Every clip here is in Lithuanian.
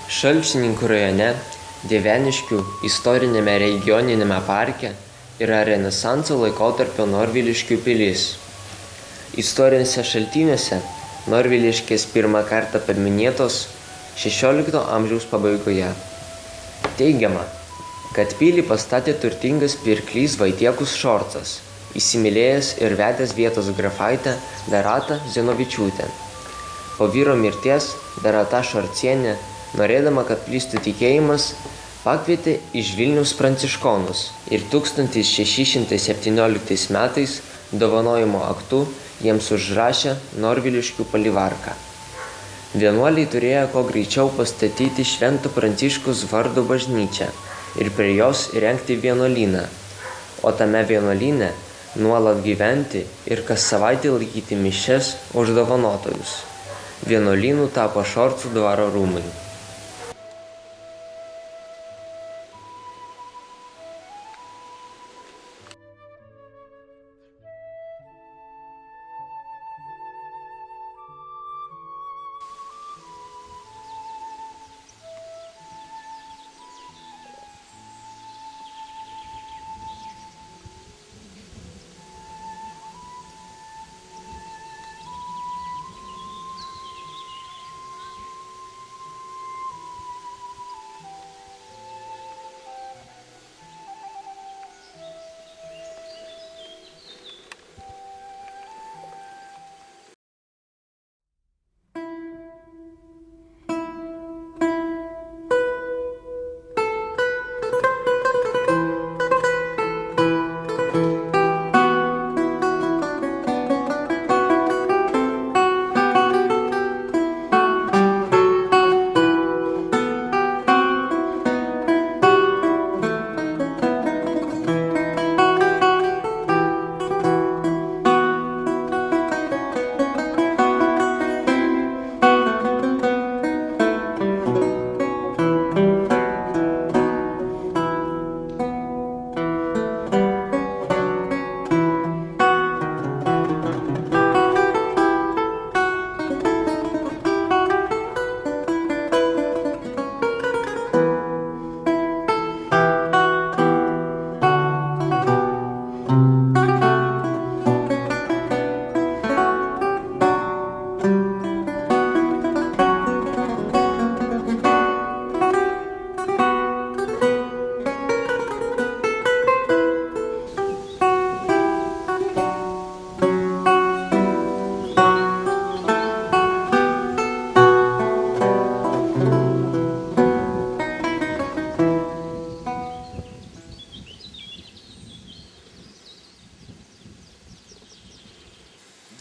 Šalčininkų rajone Dieveniškių istoriniame regioniniame parke yra Renesanso laikotarpio Norviliškių pilis. Istoriniuose šaltiniuose Norviliškės pirmą kartą paminėtos XVI amžiaus pabaigoje. Teigiama, kad pilį pastatė turtingas pirklys Vaitiekus Šorcas, įsimylėjęs ir vedęs vietos grafaitę Daratą Zenovičiūtę. Po vyro mirties Darata Šorcienė, norėdama, kad plistų tikėjimas, pakvietė iš Vilniaus pranciškonus ir 1617 metais dovanojimo aktu jiems užrašė Norviliškių palivarką. Vienuoliai turėjo kuo greičiau pastatyti Švento Pranciškaus vardo bažnyčią ir prie jos įrengti vienuolyną, o tame vienuolyne nuolat gyventi ir kas savaitę laikyti mišias už dovanotojus. Vienuolynų tapo Šorcų dvaro rūmai.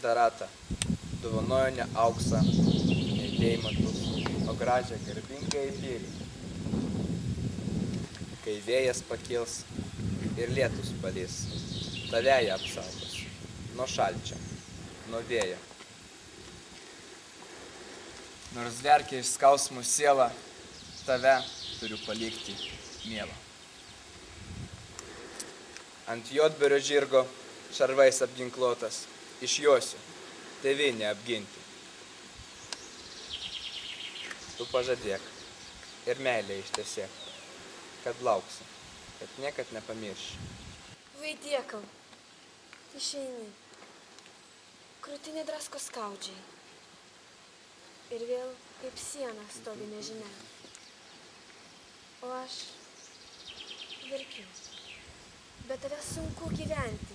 Darata dovanojo ne auksą, ne deimantus, o gražią garbingą pilį. Kai vėjas pakils ir lietus palys, tave ją apsaugos nuo šalčio, nuo vėjo. Nors verkia iš skausmų siela, tave turiu palikti mielą. Ant juodbėrio žirgo šarvais apginkluotas, išjosiu tėvynę apginti. Tu pažadėk ir meilę ištesėk, kad lauksi, kad niekad nepamirši. Vaitiekau, išeini, krūtinė drasko skaudžiai ir vėl kaip siena stovi nežinia. O aš verkiu, bet tave sunku gyventi.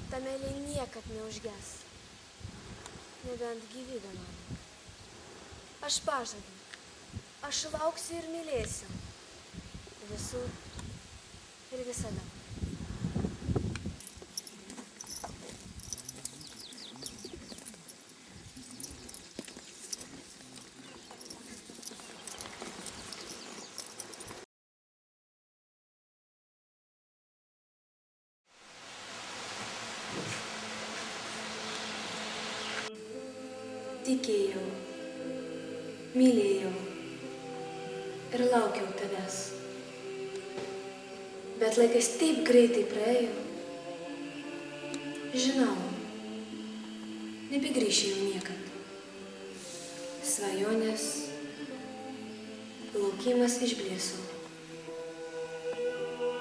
Ta meilė niekad neužges, nebent gyvybė mano. Aš pažadu, aš lauksiu ir mylėsiu, visur ir visada. Tikėjau, mylėjau ir laukiau tavęs. Bet laikas taip greitai praėjo. Žinau, nebegrįšiu jau niekad. Svajonės Laukimas išblėso.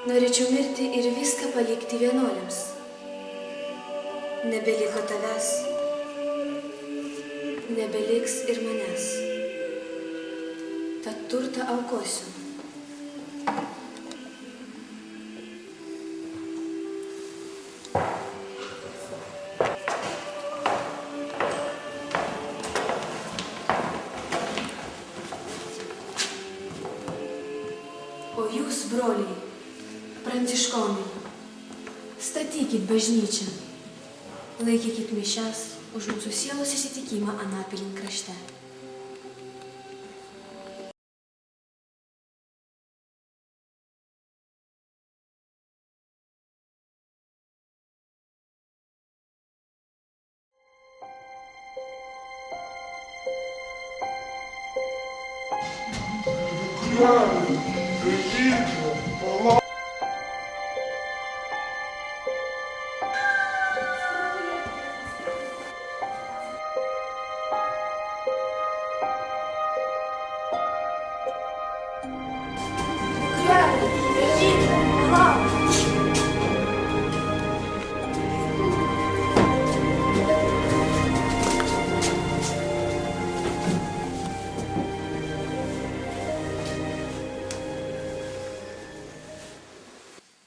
Norėčiau mirti ir viską palikti vienuoliams. Nebeliko tavęs, nebeliks ir manęs. Tad turtą aukosiu. O jūs, broliai, pranciškonai, statykit bažnyčią, laikykit mišias už mūsų sielos įsitikimą Anapilin krašte.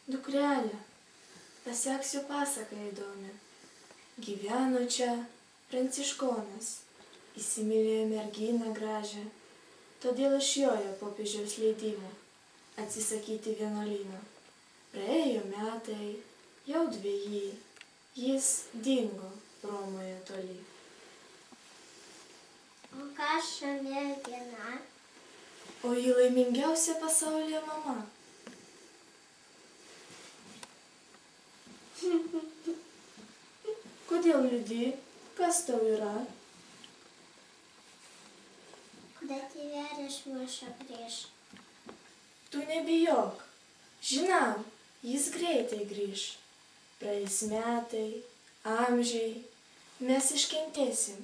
Dukrelė, paseksiu pasaką įdomią. Gyveno čia pranciškonas, įsimylėjo merginą gražią, todėl išjojo popiežiaus leidimo atsisakyti vienuolyno. Praėjo metai, jau 2, jis dingo Romoje toli. O kas ši mergina? O ji laimingiausia pasaulyje mama. Kodėl liūdi? Kas tau yra? Kada tėvelis mūsų grįš? Tu nebijok. Žinau, jis greitai grįž. Praeis metai, amžiai. Mes iškentėsim.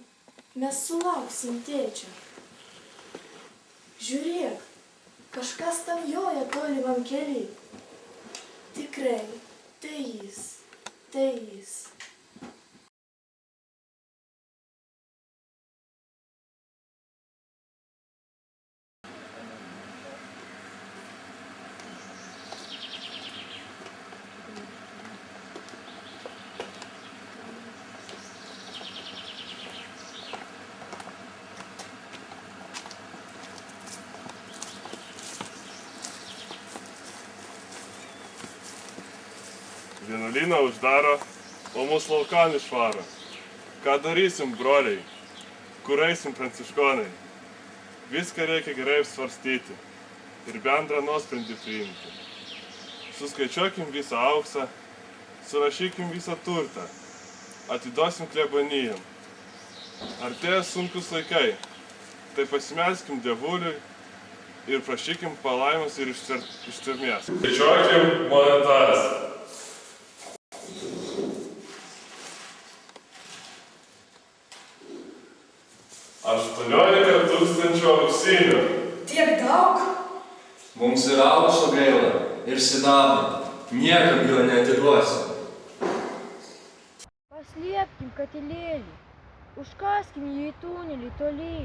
Mes sulauksim tėčio. Žiūrėk, kažkas tam joja tolimam kely. Tikrai, tai jis, tai jis. Vienuolyną uždaro, o mus laukan išvaro. Ką darysim, broliai? Kur eisim, pranciškonai? Viską reikia gerai apsvarstyti ir bendrą nuosprendį priimti. Suskaičiuokim visą auksą, surašykim visą turtą, atiduosim klebonijam. Artėja sunkus laikai, tai pasimelskim Dievuliui ir prašykim palaimos ir ištvermės. Skaičiuokim monetas. 18 000 auksinių. Tiek daug? Mums ir aukso gaila, ir sidabro. Niekam jo neatiduosim. Paslėpkim katilėlį, užkaskim jį į tunelį toli.